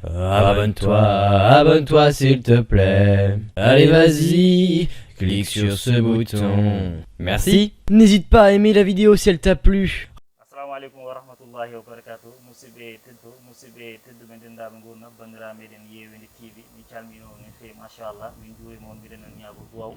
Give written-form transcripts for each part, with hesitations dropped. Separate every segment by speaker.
Speaker 1: Abonne-toi, abonne-toi s'il te plaît. Allez vas-y, clique sur ce bouton. Merci. N'hésite pas à aimer la vidéo si elle t'a plu.
Speaker 2: Assalamu alaikum wa rahmatullahi wa barakatuh. Musidɓe tedduɓe dendaɓe gurna bandira meɗen yewwi TV mi calmino min fewi machallah min juurima on mbiɗen on ñaago duwaw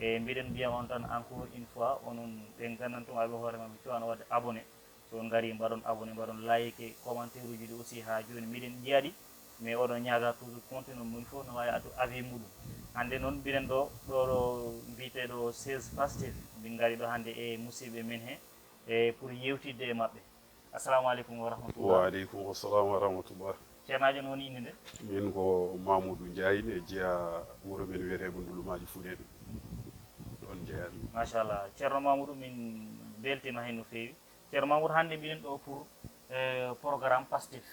Speaker 2: e mbiɗen mbiya on tan encore une fois onon ɓe gandantumaɓe hoore maɓe cuwano wadde abonné so on gari mbaɗon abonné mbaɗon like commentaire uji ɗi aussi ha joni mbiɗen jiyaɗi mais oɗon ñaaga toujours contenu mum fof no wawi addu avis muɗum hande noon mbiɗen ɗo mbiteɗo 16 pastef min gari ɗo hande e musidɓe men he e pour yewtidde e maɓɓe. Assalamu aleykum wa rahmatullah.
Speaker 3: Wa aleykum assalam wa rahmatullah.
Speaker 2: ceernajo no woni inde nde?
Speaker 3: Min ko Mamoudou Ndiaye e jeeya wuro men wiyetego Ndulumaji Fuɗeɓe ɗon jeeyami.
Speaker 2: Machallah ceerno Mamoudou min beltima hen no fewi. Ceerno Mamoudou hande mbiɗen ɗo pour programme pastef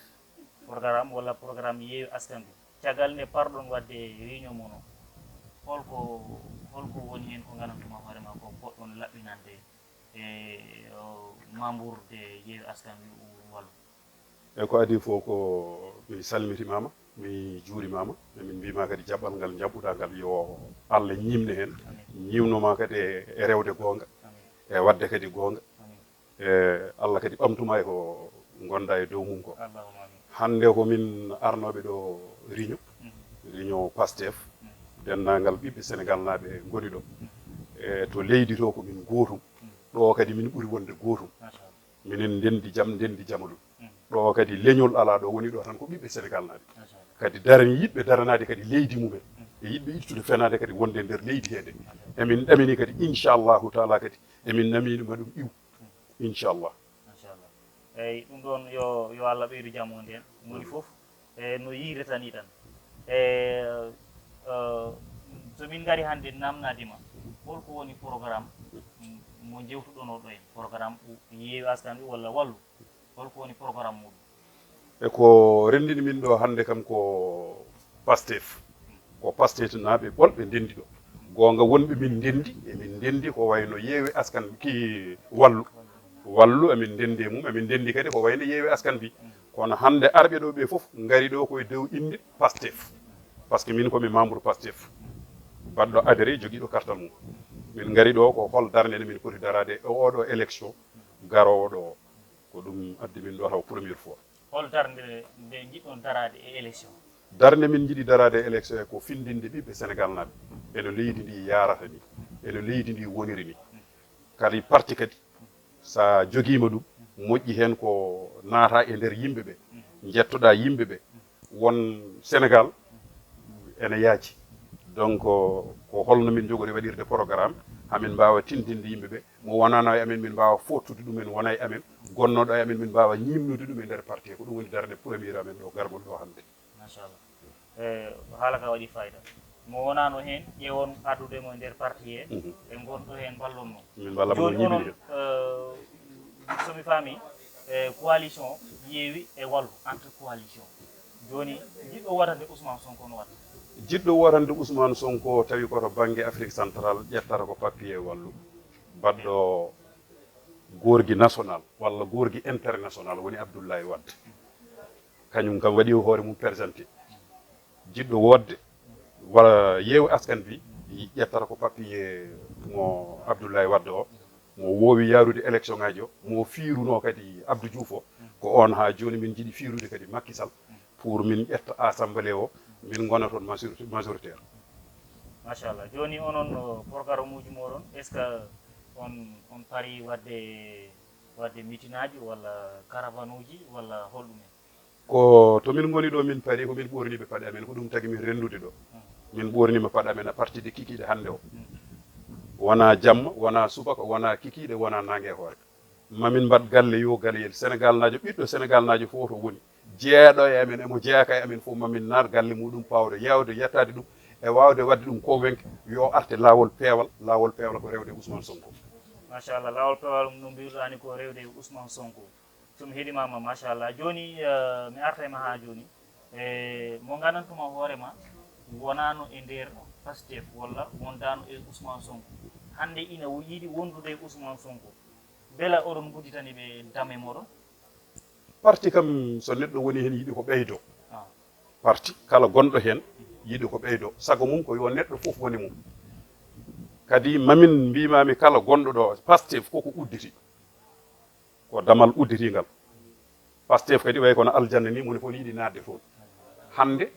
Speaker 2: programme walla programme yewwi askan ɓe caggal nde parɗon wadde réunion mono holko woni hen ko ganantuma hoorema ko poɗɗon laɓɓinande membre yewwi askan wi wallu
Speaker 3: e ko adi fof ko mi salmitimama mi juurimama min mbima kadi jaɓɓal ngal jaɓɓuɗa ngal yo Allah ñimne hen ñimnoma kadi e rewde gonga e wadde kadi gonga e Allah kadi ɓamtuma e ko gonda e dow mum ko hande ko min arnoɓe ɗo réunion pastef dennagal ɓiɓɓe Sénégal naaɓe goni ɗo e to leydi to ko min gotum ɗo kadi min ɓuuri wonde gotum minen ndendi jamaɗum ɗo kadi leñol ala ɗo woni ɗo tan ko ɓiɓɓe Sénégal naaɓe kadi darani yiɗɓe daranade kadi leydi mumen e yiɗɓe ittude fenade kadi wonde nder leydi hede emin ɗamini kadi inchallahu taala kadi emin naminima ɗum iw inchallah
Speaker 2: eyyi ɗum ɗon yo Allah ɓeydu jaam on nden moni foof no yiretani tan so min gari hande namnadima holko woni programme mo jewtuɗon oɗo en programme yewwi askan wi walla wallu holko woni programme muɗum
Speaker 3: e ko rendini min ɗo hande kam ko pastef naɓe ɓolɓe ndendi ɗo gonga wonɓe min ndendi emin ndendi ko wayno yewwi askan ki wallu emin ndendi mum emin ndendi kadi ko wayno yewwi askan bi kono hande arɓe ɗo ɓe foof gari ɗo koye dow inde pastef par ce que min komi membre pastef baɗɗo adhéré joguiɗo kartal mum min gari ɗo ko hol darde nde min poti darade oɗo élection garowo ɗo ko ɗum addi min ɗo taw premiére fois
Speaker 2: hol darde nde jiɗɗon darade e élection
Speaker 3: darde min jiiɗi darade e élection e ko findinde ɓiɓɓe Sénégal naaɓe eno leydi ndi yarata ni eno leydi ndi woniri ni kadi parti kadi sa joguima ɗum moƴƴi hen ko naata e nder yimɓeɓe jettoɗa yimɓeɓe won Sénégal ene yaaji donc ko holno min jogori waɗirde programme hamin mbawa tindinde yimɓeɓe mo wonano e amen min mbawa fottude ɗumen wona e amen gonnoɗo e amen min mbawa ñimnude ɗum e nder parti ko ɗum woni darde premier amen ɗo gargol ɗo hande
Speaker 2: machallah haala ka waɗi fayida mo wonano hen ƴewon addudemo e nder parti he ɓe gonɗo hen ballonno
Speaker 3: min ballamo
Speaker 2: joni onon
Speaker 3: ñimiri
Speaker 2: somi faami coalition yewwi e wallu entre coalition joni jiɗɗo waɗande Ousmane Sonko no watta
Speaker 3: jiɗɗo worande Ousmane Sonko tawi koto banggue Afrique centrale ƴettata ko papier wallu baɗɗo gorgui national walla gorgui international woni Abdoulaye Wade kañum kam waɗi hoore mum présenté jiɗɗo wodde walla yewwi askan bi ƴettata ko papier mo Abdoulaye Wade o mo wowi yarude élection ngaji o mo fiiruno kadi Abdou Diouf o ko on ha joni min jiiɗi fiirude kadi Macky Sall pour min ƴetta assemblée o min gona toon majoritaire
Speaker 2: machallah joni onon programme uji moɗon est ce que on paari wadde meeting aji walla caravane uji walla holɗumen
Speaker 3: ko to min goni ɗo min paari ko min ɓorniɓe paɗe amen ko ɗum tagui min rendude ɗo min ɓornima paɗe amen à partir de kikiɗe hande o wona jamma wona subaka wona kikiɗe wona nangue e hoore mamin mbaɗ galle yo galeyel Sénégal najo ɓiɗɗo Sénégal najo fof to woni jeeyaɗo e amen emo jeeyaka e amen fof mamin naat galle muɗum pawde yawde yettade ɗum e wawde wadde ɗum convaincre yo arte lawol peewal ko rewde Ousmane Sonko
Speaker 2: machallah lawol peewal no mbiruɗani ko rewde Ousmane Sonko somi heeɗimama machallah joni mi artema ha joni mo gandantuma hoorema wonano e nder pastef walla wondano e Ousmane Sonko hande ina yiiɗi wondude e Ousmane Sonko bela oɗon gudditani ɓe dame moɗon
Speaker 3: parti kam so neɗɗo woni hen yiiɗi ko ɓeydo parti kala gonɗo hen yiɗi ko ɓeydo sago mum ko yo neɗɗo fof woni mum kadi mamin mbimami kala gonɗo ɗo pastef koko udditi ko damal udditingal pastef kadi way kono aljanna ni moni fof yiɗi nadde toon hande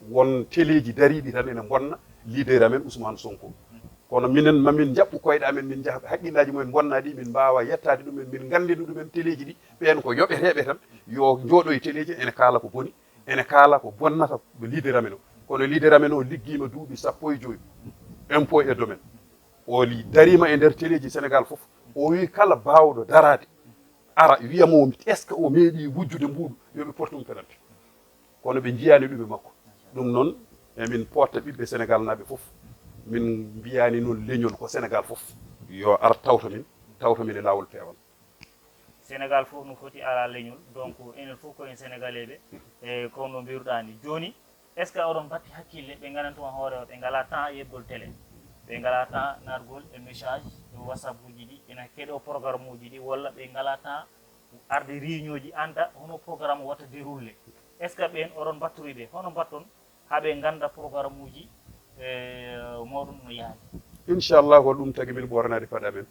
Speaker 3: won téléji dariɗi tan ene bonna leader amen Ousmane Sonko kono minen mamin jaɓɓu koyɗe amen min jaa haqqillaji mumen bonnaɗi min mbawa yettade ɗumen min gandini ɗumen téléji ɗi ɓen ko yoɓeteɓe tan yo jooɗoye téléji ene kaala ko boni ene kaala ko bonnata leader amen o kono leader amen o liggima duuɓi 15 impôt et domaine o darima e nder téléji Sénégal fof o wi kala bawɗo darade ara wiyamo est ce que o meeɗi wujjude mbuɗu yoɓe portum penante kono ɓe jiyani ɗum e makko ɗum noon emin porta ɓiɓɓe Sénégal naɓe fof min mbiyani noon leñol ko Sénégal fof yo ar tawta min e lawol peewal
Speaker 2: Sénégal fof no foti ala leñol donc enen fof koyen sénégalais ɓe e kono mbiruɗa ni joni est ce que oɗon batti hakkille ɓe gandantoon hoore ɓe ngala temps yeɓgol télé ɓe ngala temps nargol e message e whatsapp uji ɗi ena keeɗo programme uji ɗi walla ɓe ngala temps arde réunion ji anda hono programme watta déroulé est ce que ɓen oɗon batturi ɓe hono mbatton haaɓe ganda programme uji moɗum no yaadi
Speaker 3: inchallah ko ɗum tagi min ɓoranade paɗe amen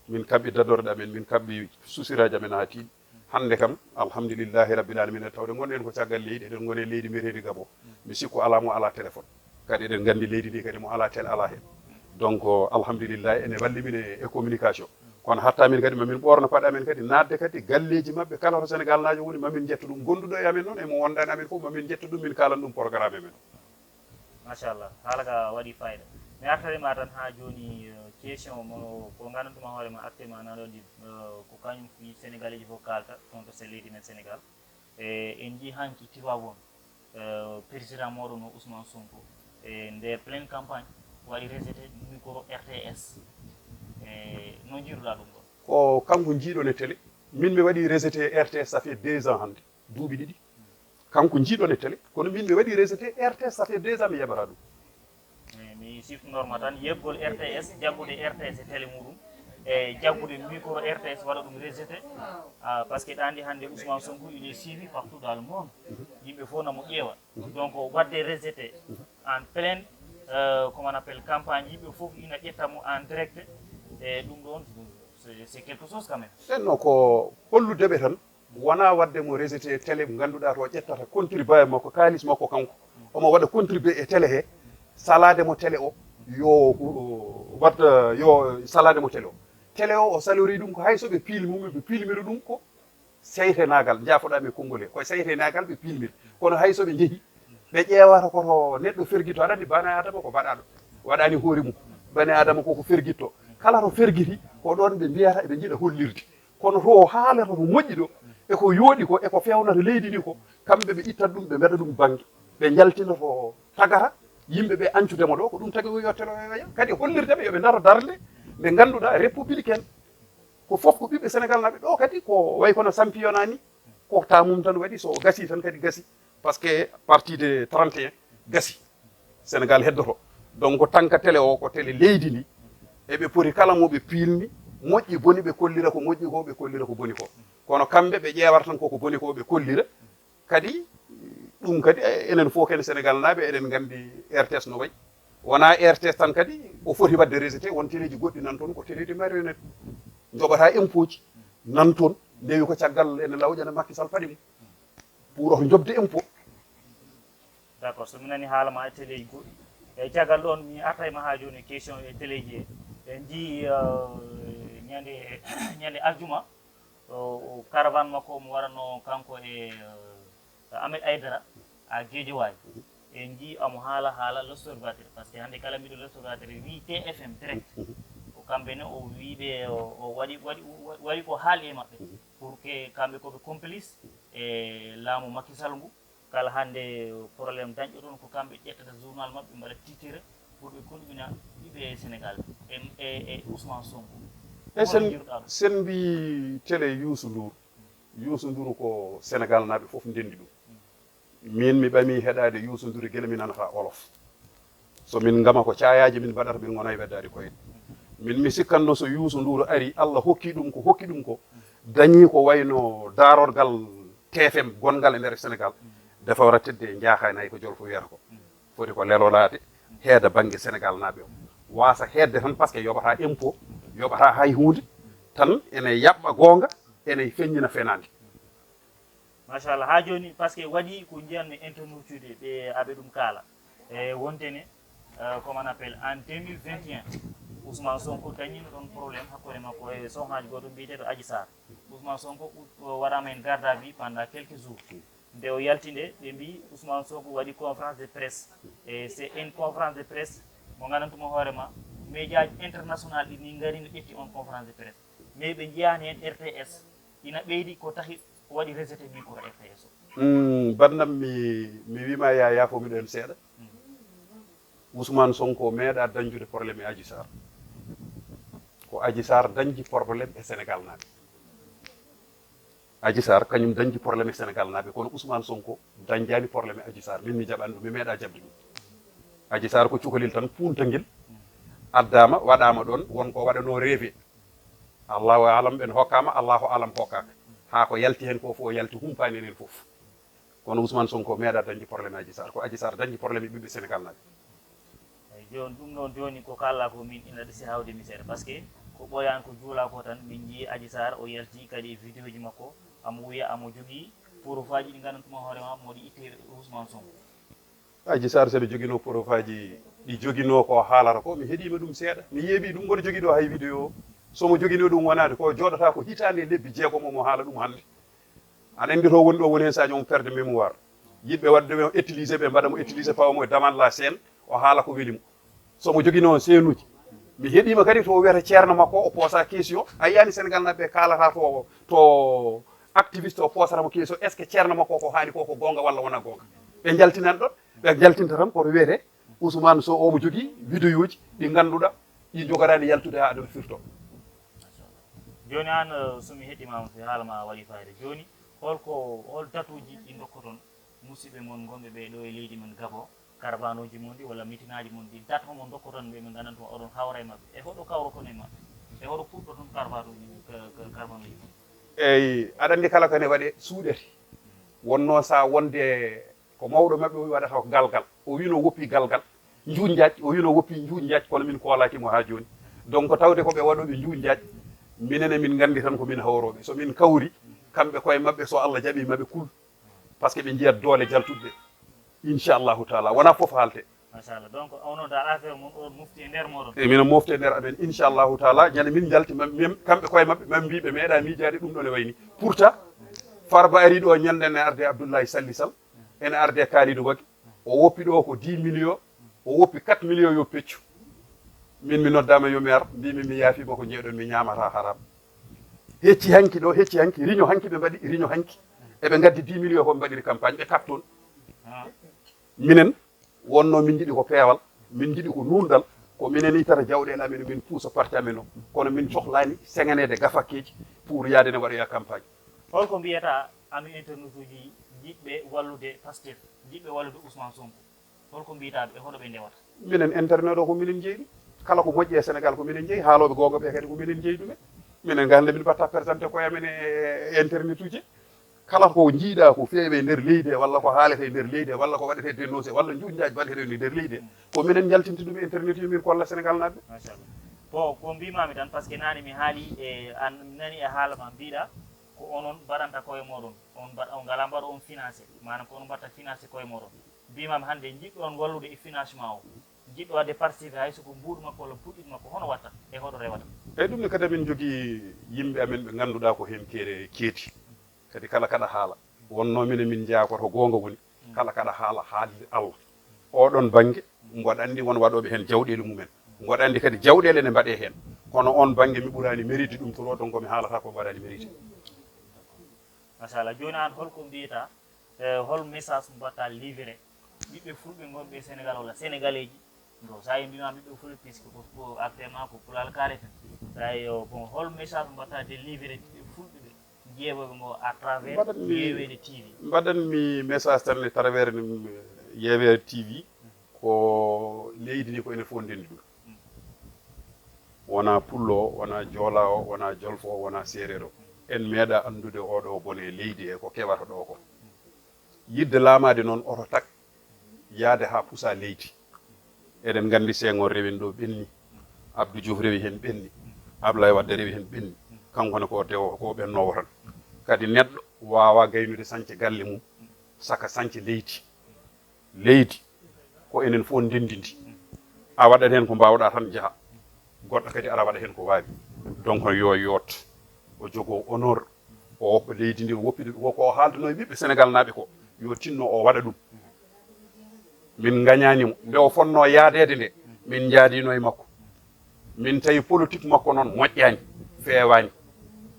Speaker 3: min kabɓi dadorɗe amen min kabɓi susiraji amen ha tiiɗi hande kam alhamdulillahi rabbil alamin tawde gonɗen ko caggal leydi eɗen gone leydi mereedi Gabon mi sikku ala mo ala téléphone kadi eɗen gandi leydi ndi kadi mo ala tel ala hen donc alhamdulillah ene walli min e communication kono hatta min kadi mamin ɓorno paɗe amen kadi nadde kadi galleji mabɓe kala to Sénégal najo woni mamin jetta ɗum gonduɗo e amen noon emo wondani amen fof mamin jetta ɗum min kalan ɗum programme amen
Speaker 2: machallah haala ka waɗi fayida mi artanima tan ha joni question mono ko gandantuma hoorema actuellement nanoɗi ko kañum fi sénégalais ji fof kalta toon to se leydi men Sénégal en jii hanki Tivaouane président moɗon no Ousmane Sonko e nder pleine campagne waɗi rejeté micro RTS no jiiruɗa ɗum ɗon
Speaker 3: ko kanko jiiɗon e télé min mi waɗi rejeté RTS ça fait 2 ans hande duuɓi ɗiɗi kanko jiiɗon e télé kono min mi waɗi rejeté RTS ça fait 2 ans mi yaɓata ɗum
Speaker 2: mi sifnorma tan yeɓgol RTS jaggude RTS e télé muɗum e jaggude micro RTS waɗa ɗum rejeté par ce que ɗandi hannde Ousmane Sonko il est suivi partout dans le monde yimɓe fof namo ƴeewa donc wadde rejeté en pleine comment on appelle campagne yimɓe fof ina ƴettamo en direct e ɗum ɗon c'est quelque chose quand même
Speaker 3: ɗenno ko holludeɓe tan wona wadde mo rejeté télé mo ganduɗa to ƴettata contribué makko kalis makko kanko omo waɗa contribué e télé he salade mo télé o yo wadda yo salade mo télé o salori ɗum ko hay soɓe pilmumi ɓe pilmira ɗum ko seytenagal jafoɗami konngol he ko seytenagal ɓe pilmira kono hay soɓe jeehi ɓe ƴeewata koto neɗɗo ferguito aɗa andi bane adama ko baɗaɗo waɗani hoore mum bane adama koko ferguitto kala to ferguiti ko ɗon ɓe mbiyata eɓe jiiɗa hollirde kono to haalata to moƴƴi ɗo eko yooɗi ko eko fewnata leydi ndi ko kamɓe ɓe ittat ɗum ɓe mbeɗa ɗum banggue ɓe jaltina to tagata yimɓe ɓe ancudemo ɗo ko ɗum tagi yottelo weya kadi hollirdeɓe yoɓe daro darde nde ganduɗa républicaine ko fof ko ɓiɓɓe Sénégal naɓe ɗo kadi ko way kono championnat ni ko tamum tan waɗi so gasi tan kadi gasi par ce que partie de 31 gasi Sénégal heddoto donc tanka télé o ko télé leydi ndi eɓe poti kala moɓe pilmi moƴƴi boni ɓe kollira ko moƴƴi ko ɓe kollira ko boni ko kono kamɓe ɓe ƴeewata tan koko boni ko ɓe kollira kadi ɗum kadi enen fof ken Sénégal naɓe eɗen gandi RTS no wayi wona RTS tan kadi o foti wadde rejeté won téléji goɗɗi nan toon ko téléji marionnette joɓata impôt ji nan toon ndewi ko caggal ene lawƴana Macky Sall paɗi mum pour oto jobde impôt
Speaker 2: d' accord so mi nani haala ma e télé ji goɗɗi eyyi caggal ɗon mi artayma ha joni question e télé ji en jii ñande aljuma caravane makko mo waɗano kanko e Ahmed Aïdara a Guédiawaye en jii amo haala l'observateur par ce que hannde kala mbiɗo l'observateur wi TFM direct ko kamɓe ne o wiɓe o waɗi ko haali e maɓɓe pour que kamɓe koɓe complice e laamu Macky Sall ngu kala hannde probléme dañƴo ɗon ko kamɓe ƴettata journal maɓɓe mbaɗa titire pour ɓe konɗumina ɓiɓe Sénégal e Ousmane Sonko
Speaker 3: e sen mbi télé Youssou Ndour ko Sénégal naɓe fof ndendi ɗum min mi ɓami heɗade Youssou Ndour guila mi nanata olof so min gama ko cayaji min mbaɗata min gona e weddade koyɗe min mi sikkanno so Youssou Ndour ari Allah hokki ɗum ko dañi ko wayno darorgal TFM gongal e nder Sénégal dafa wara tedde jaaxaynayi ko jolfo wiyata ko foti ko lelolade heeda banggue Sénégal naaɓe o wasa hedde tan par ce que yoɓata impôt yoɓata hay hunde tan ene yaɓɓa gonga ene feññina fenade
Speaker 2: machallah ha joni par ce que waɗi ko jiyanmi internetude ɓe aɓe ɗum kaala wontene comme on appelle en 2021 Ousmane Sonko dañino ɗon probléme hakkude makko e sohnaji goto mbiyeteɗo Adji Sarr Ousmane Sonko waɗama en garde à vue pendant quelques jours nde o yalti nde ɓe mbi Ousmane Sonko waɗi conférence de presse et c'est une conférence de presse mo gandantuma hoorema médiaji international ɗi ni garini ƴetti on conférence de presse mais ɓe jiyani hen RTS ina ɓeydi ko tahi waɗi rejeté micro RTS o
Speaker 3: bandam mi wima yafo miɗen seeɗa Ousmane Sonko meeɗa dañjude probléme e Adji Sarr ko Adji Sarr dañji probléme e Sénégal naaɓe Adji Sarr kañum dañji probléme e Sénégal naaɓe kono Ousmane Sonko dañjani probléme e Adji Sarr min mi jaɓani ɗum mi meeɗa jaɓde ɗum Adji Sarr ko cukalel tan puntagel addama waɗama ɗon wonko waɗano reewe allahu alam ɓen hokkama allahu alam hokkaka ha ko yalti hen ko fof o yalti humpani hen fof kono Ousmane Sonko meeɗa dañji probléme Adji Sarr ko Adji Sarr dañji probléme ɓiɓɓe Sénégal naaɓe
Speaker 2: joni ɗum noon joni ko kalla ko min ina ɗesi hawde mi seeɗa par ce que ko ɓoyan ko juula ko tan min jii Adji Sarr o yalti kadi e vidéo ji makko amo wiya amo jogui preuve aji ɗi gandantuma hoorema moɗi itte Ousmane Sonko
Speaker 3: Adji Sarr saɗa joguino preuve aji ɗi joguino ko haalata ko mi heeɗima ɗum seeɗa mi yeeɓi ɗum mboɗo jogui ɗo hay vidéo o somo joguino ɗum wonade ko joɗata ko hitande lebbi jeegomo mo haala ɗum hande aɗa andi to woni ɗo woni hen saji omo perde mémoire yiɗɓe wadde ɓe utilisé ɓe mbaɗa mo utilisé pawamo e demande la scène o haala ko welimo somo joguino seenuji mi heeɗima kadi to wiyata ceerno makko o poosa question a yiyani Sénégal naɓe kalata to activiste o poosatamo question est ce que ceerno makko ko haali ko gonga walla wona gonga ɓe jaltinan ɗon ɓe jaltinta tan koto wiyete Ousmane so omo jogui vidéo ji ɗi ganduɗa ɗi jogoɗani yaltude ha aɗa firto
Speaker 2: joni an somi heeɗimama fi haalama waɗi fayida joni hol datuji ɗi dokkoton musidɓe mon gonɓe ɓe ɗo e leydi men Gabon caravane uji mon ɗi walla mitinaji mon ɗi date homo dokkoton ɓe min gandantuma oɗon hawra e mabɓe e hoɗo kawroton e mabɓe e hoɗo puɗɗoton caravane uji
Speaker 3: eyyi aɗa andi kala kone waɗe suuɗete wonno sa wonde ko mawɗo mabɓe o waɗata ko galgal o wino woppi galgal juutjaaj o wino woppi juutjaaj kono min kolakimo ha joni donc tawde koɓe waɗoɓe juutjaaj minene min gandi tan ko min hawroɓe so min kawri kamɓe koye mabɓe so Allah jaaɓi maɓe kul par ce que ɓe jiyat doole jaltuɗe inchallahu taala wona foof haalte
Speaker 2: machallah donc ono dal affaire mum on mofti e nder moɗon
Speaker 3: e mino mofti e nder amen inchallahu taala ñande min jalti même kamɓe koye mabɓe mami mbiɓe meeɗa miijade ɗum ɗon e wayni pourtant Farba ari ɗo ñande ene arde Abdoulaye Salli Sall ene arde Kalidou Wague o woppi ɗo ko 10 millions o woppi 4 millions yo peccu min mi noddama yomi ar mbimi mi yaafima ko jeeɗon mi ñamata haram hecci hanki ɗo hecci hanki riño hanki ɓe mbaɗi riño hanki eɓe gaddi 10 millions ko ɓe mbaɗiri campagne ɓe kapton minen wonno min jiiɗi ko peewal min jiiɗi ko nundal ko minen itata jawɗele amen min puusa parti amen o kono min cohlani seŋanede gafakkeji pour yaade ne waɗoya campagne
Speaker 2: holko mbiyata ami internet uji jiɗɓe wallude pastef jiɗɓe wallude Ousmane Sonko holko mbiyataɓe hoɗo ɓe ndewata
Speaker 3: minen internet o ko minen jeeyi kala ko moƴƴi e Sénégal ko minen jeeyi haaloɓe gonga ɓe kadi ko minen jeeyi ɗumen minen gande min mbatta présenté koye amen e internet uji kala ko jiiɗa ko feewe e nder leydi e walla ko haalete e nder leydi e walla ko waɗete dénoncé walla juutjaji waɗete e nder leydi ko minen jaltinta ɗum e internet uji min kolla Sénégal naɓe
Speaker 2: machallah bon ko mbimami tan par ce que nane mi haali e an nani e haala ma mbiɗa ko onon mbaɗanta koye moɗon on ngala mbaɗa on financé manam ko onon mbatta financé koye moɗon mbimami hande jiɗɗo on wallude e financement o jiɗɗo wadde participé hay soko mbuuɗ makko walla puɗɗiɗ makko hono watta e hoɗo rewata
Speaker 3: eyyi ɗum ne kadi min jogui yimɓe amen ɓe ganduɗa ko hen keeti kadi kala kaɗa haala wonno mine min jeyakoto gonga woni kala kaɗa haala haalde Allah oɗon banggue mboɗa andi won waɗoɓe hen jawɗele mumen mboɗa andi kadi jawɗele ne mbaɗe hen kono on banggue mi ɓuurani mérite ɗum to donc mi haalata ko mbaɗani mérite
Speaker 2: machallah joni an holko mbiyata hol message mbatta livré ɓiɓɓe fulɓe gonɓe Sénégal walla sénégalais ji bon sa yi mbima ɓiɓɓe fulɓe puisque ko actuellement ko pulal kareten say bon hol message mbatta délivré ɓiɓɓe fulɓe ɓe jeewoɓe ngo à travers yewwede TV
Speaker 3: mbaɗanmi message tan e travers yewwede TV ko leydi ndi ko enen fof ndendi ɗum wona pullo wona joola o wona jolfo o wona séréer o en meeɗa andude oɗo bone leydi e ko kewata ɗo ko yidde laamade noon oto tak yaade ha pusa leydi eɗen gandi Senghor rewen ɗo ɓenni Abdou Diouf rewi hen ɓenni Ablaye Wade rewi hen ɓenni kankone ko dewo ko ɓennowo tan kadi neɗɗo wawa gaynude sañce galle mum saka sañce leydi ko enen fof ndendidi a waɗat hen ko mbawɗa tan jaaha goɗɗo kadi ara waɗa hen ko wawi donc yo yoot o jogo honor o woppa leydi ndi woppide ko haalduno e ɓiɓɓe Sénégal naaɓe ko yo tinno o waɗa ɗum min gañanimo nde o fonno yaadede nde min jaadino e makko min tawi politique makko noon moƴƴani feewani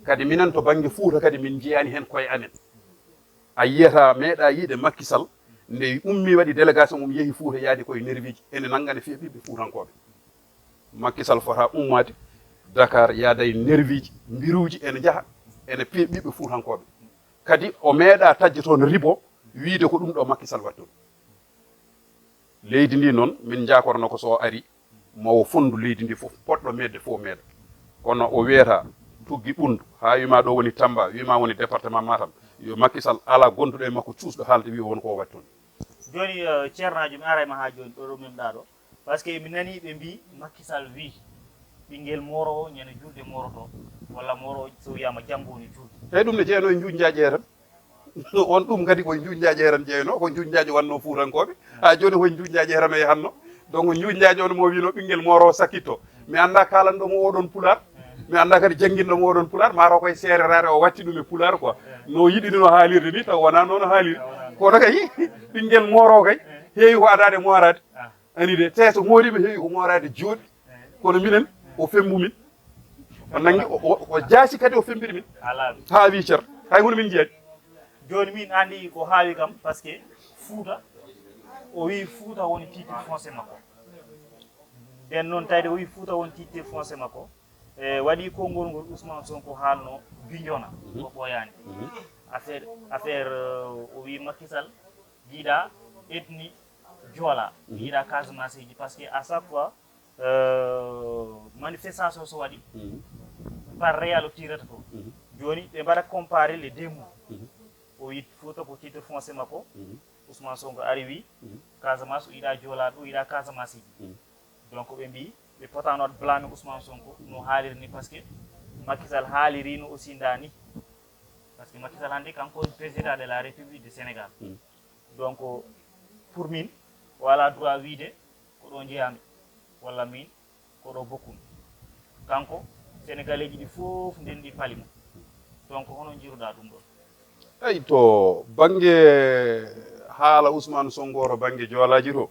Speaker 3: kadi minen to banggue Fouta kadi min jeyani hen koye amen a yiyata meeɗa yiide Macky Sall nde ummi waɗi délégation mum yeehi Fouta yaadi koye nerviji ene nanggane fiye ɓiɓɓe Foutankoɓe Macky Sall fota ummade Dakar yaada e nerviji mbiruji ene jaaha ene piye ɓiɓɓe Foutankoɓe kadi o meeɗa tajde toon ribo wiide ko ɗum ɗo Macky Sall waɗi ɗum leydi ndi noon min jakorno ko so ari mawo fondu leydi ndi fof poɗɗo medde fof meeɗa kono o wiyata tuggi ɓundu ha wima ɗo woni Tamba wima woni département Matam yo Macky Sall ala gonduɗo e makko cuusɗo haalde wi won ko waɗi toon
Speaker 2: joni ceernajo mi arayma ha joni ɗo ɗumɗa ɗo par ce que mi nani ɓe mbi Macky Sall wi ɓinguel morowo ñande julde moroto walla morowo so wiyama janggo woni julde
Speaker 3: eyyi ɗum ne jeeyano e juuƴjaji eren on ɗum kadi koye juuƴjaji eren jeeyno ko juuƴjaji wanno Foutankoɓe ha joni koye juuƴjaji eren o yahanno donc juuƴjaji on mo wino ɓinguel morowo sakkitto mi anda kalanɗomo oɗon pular mi anda kadi jangguinɗomo oɗon pular mataw koye sererare o watti ɗum e pular quoi no yiɗini no haalirde ni taw wona noon haaliri kono kay ɓinguel morowo kay heewi ko adade morade ani de te so moɗiɓe heewi ko morade jooɗi kono minen o femmumin o nangi o jaasi kadi o fembiri min ha wi cer hay hono min jeeɗi
Speaker 2: joni min andi ko haawi kam par ce que Fouta o wi Fouta woni titre foncé makko nden noon tawde o wi Fouta woni titre foncé makko e waɗi konngol ngol Ousmane Sonko haalno Bignona ko ɓoyani affaire o wi Macky Sall jiiɗa ethnie Joola jiiɗa Casamance ji par ce que à chaque fois manifestation so waɗi par réal o tirata to joni ɓe mbaɗa comparé les deux mots o wi Fouta ko titre foncé makko Ousmane Sonko ari wi Casamance o yiɗa Joola ɗo yiɗa Casamance ji donc ɓe mbi ɓe potano waɗ blâme Ousmane Sonko no haaliri ni par ce que Macky Sall haalirino aussi ndani par ce que Macky Sall hannde kanko président de la République du Sénégal donc pour min o ala droit wiide ko ɗo jeeyami walla min ko ɗo bokkumi kanko sénégalais ji ɗi fof ndenɗi palimo donc hono jiruɗa ɗum ɗon
Speaker 3: eyi to banggue haala Ousmane Sonko to banggue joolaji to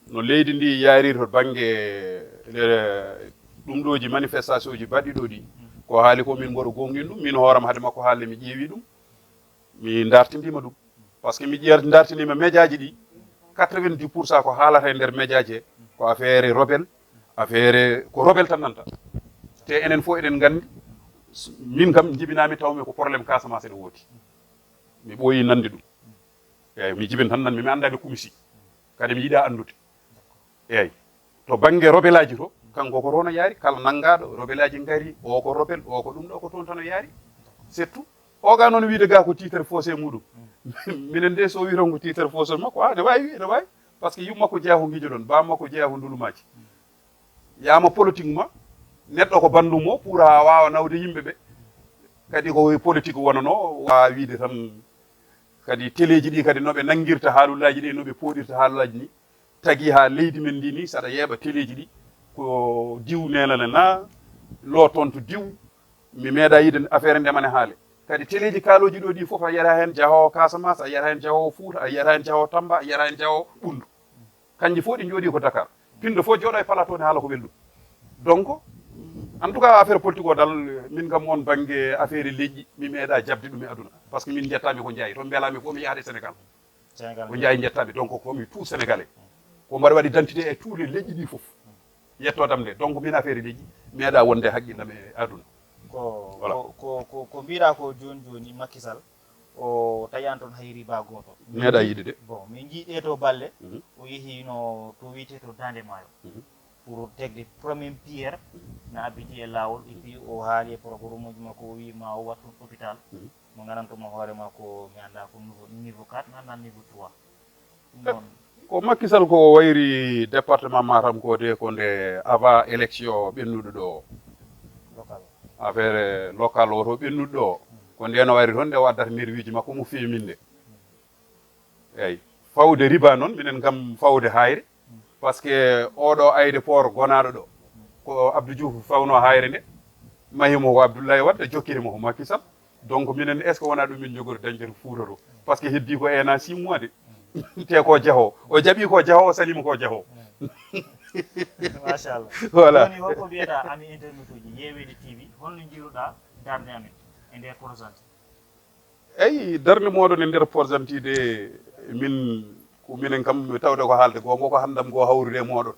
Speaker 3: no leydi ndi yaari to banggue ɗum ɗoji manifestation ji baɗɗiɗo ɗi ko haali ko min mboɗo gonɗin ɗum min hooram haade makko haalde mi ƴeewi ɗum mi dartindima ɗum par ce que mi dartindima média ji ɗi 90% ko haalata e nder média ji ko affaire rebel affaire ko rebel tan nanta te enen fof eɗen gandi min kam jibinami tawmi ko probléme Casamance ene woodi mi ɓooyi nande ɗum eyyi mi jibin tan nanmi mi andani kumisi kadi mi yiiɗa andude eyyi to banggue robelaji to kanko ko toon o yaari kala nanggaɗo robelaji ngari o ko robel o ko ɗum ɗo ko toon tan o yaari surtout oga noon wiide ga ko titre fossé muɗum minen de so wi ton ko titre fossé makko ne wawi wi ne wawi par ce que yummakko jeeya ko guijo ɗon bammakko jeeya ko ndulumaji yama politique ma neɗɗo ko bandum o pour ha wawa nawde yimɓeɓe kadi ko politique wonano wawa wiide tan kadi téléji ɗi kadi noɓe nanguirta haalullaji ɗi noɓe poɗirta haalullaji ni tagui ha leydi men ndi ni saɗa yeeɓa téléji ɗi ko diw nenane na lo toon to diw mi meeɗa yiide affaire ndemane haale kadi téléji kaaloji ɗo ɗi foof a yiyata hen jahowo Casamance a yiyata hen jahowo Fouta a yiyata hen jahowo Tamba a yiyata hen jahowo Ɓundu kanji fof ɗi jooɗi ko Dakar pindo fof jooɗo e plateau ne haala ko welɗum donc en tout cas affaire politique o dal min kam on banggue affaire leƴƴi mi meeɗa jabde ɗum e aduna par ce que min jettami ko jaayi to mbelami fof mi yahade Sénégal ko jaayi jettami donc komi tout sénégalais ko mbaɗa waɗi identité e tous les leƴƴi ɗi foof yettodam nde donc min affaire leƴƴi meeɗa wonde haqqillam e aduna
Speaker 2: ko mbiɗa ko joni joni Macky Sall o taƴan toon hayri ba goto
Speaker 3: meeɗa yiide de
Speaker 2: bon min jiiɗe to balle o yehino to wiyete to Dande Maayo pour tegde premier pierre na abiti e lawol et puis o haali e programme uji makko o wi ma o wattu hôpital mo gandantomo hoorema ko mi anda ko niveau 4 mi anda niveau 3 ɗum noon
Speaker 3: ko Macky Sall ko wayri département Matam ko de ko nde avant élection ɓennuɗo ɗo
Speaker 2: local
Speaker 3: affaire local o to ɓennuɗo ɗo ko ndeno wayri toon nde waddata nerviji makko mo feminde eyyi fawde riba noon minen kam fawde hayre par ce que oɗo aéroport gonaɗo ɗo ko Abdou Diouf fawno hayre nde mahimo ko Abdoulaye Wade jokkirimo ko Macky Sall donc minen est ce que wona ɗum min jogori dañdete Fouta to par ce que heddi ko ena 6 mois de te ko jaho o jaɓi ko jaho o salima ko jaho
Speaker 2: machallah
Speaker 3: voilà
Speaker 2: joni holko mbiyata ami internet uji yewwi tv holno jiiruɗa darde amen e nder projet
Speaker 3: eyyi darde moɗon e nder porjantide min ko minen kam tawde ko haalde gongo ko handam go hawrude moɗon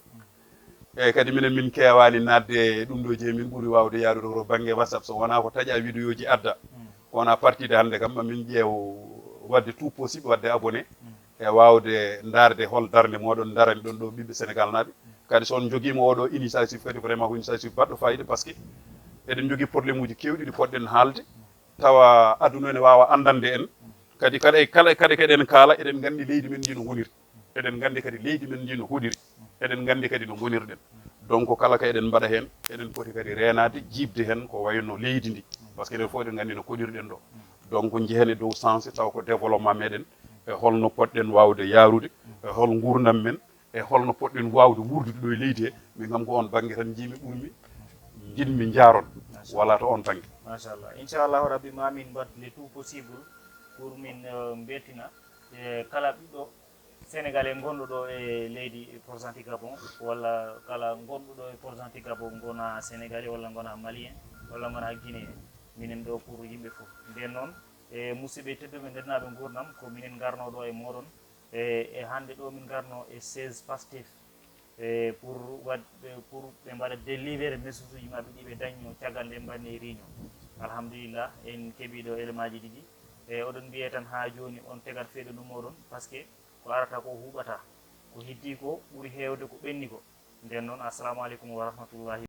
Speaker 3: eyyi kadi min kewani nadde ɗum ɗo je min ɓuuri wawde yaarude to banggue whatsapp so wona ko taƴa vidéo ji adda wona partide hande kam min ƴeew wadde tout possible wadde abonné e wawde darde hol darde moɗon darani ɗon ɗo ɓiɓɓe sénégal naaɓe kadi son joguima oɗo initiative kadi vraiment ko initiative baɗɗo fayida par ce que eɗen jogui probléme uji kewɗi ɗi poɗɗen haalde tawa aduna ne wawa andande en kadi kala keɗen kaala eɗen gandi leydi men ndi no goniri eɗen gandi kadi leydi men ndi no hoɗiri eɗen gandi kadi no gonirɗen donc kala ka eɗen mbaɗa hen eɗen poti kadi renade jibde hen ko wayno leydi ndi par ce que eɗen fof eɗen gandi no koɗirɗen ɗo donc jehen e dow sens taw ko développement meɗen e holno poɗɗen wawde yaarude e hol gurdam men e holno poɗɗen wawde wurdude ɗo e leydi he min kam ko on banggue tan jimi ɓurmi jinmi jaaron wala to on banggue
Speaker 2: machallah inchallahu rabbi mamin mbat le tout possible pour min beltina kala ɓiɗɗo sénégalais gonɗo ɗo e leydi pourcenti Gabon walla kala gonɗo ɗo e pourcenti Gabon gona sénégalais walla gona malien walla gona guinéen minen ɗo pour yimɓe foof nden noon e musidɓe tedduɓe ndennaɓe gurdam ko minen garno ɗo e moɗon e hande ɗo min garno e 16 pastef pour wadde pour ɓe mbaɗa délibéré message uji maɓɓe ɗi ɓe dañno caggal nde mbanni e réunion alhamdulillah en keeɓi ɗo élément ji ɗiɗi e oɗon mbiye tan ha joni on tegat feeɗo ɗum oɗon par ce que ko arata ko huɓata ko heddi ko ɓuuri hewde ko ɓenni ko nden noon assalamu aleykum wa rahmatullahi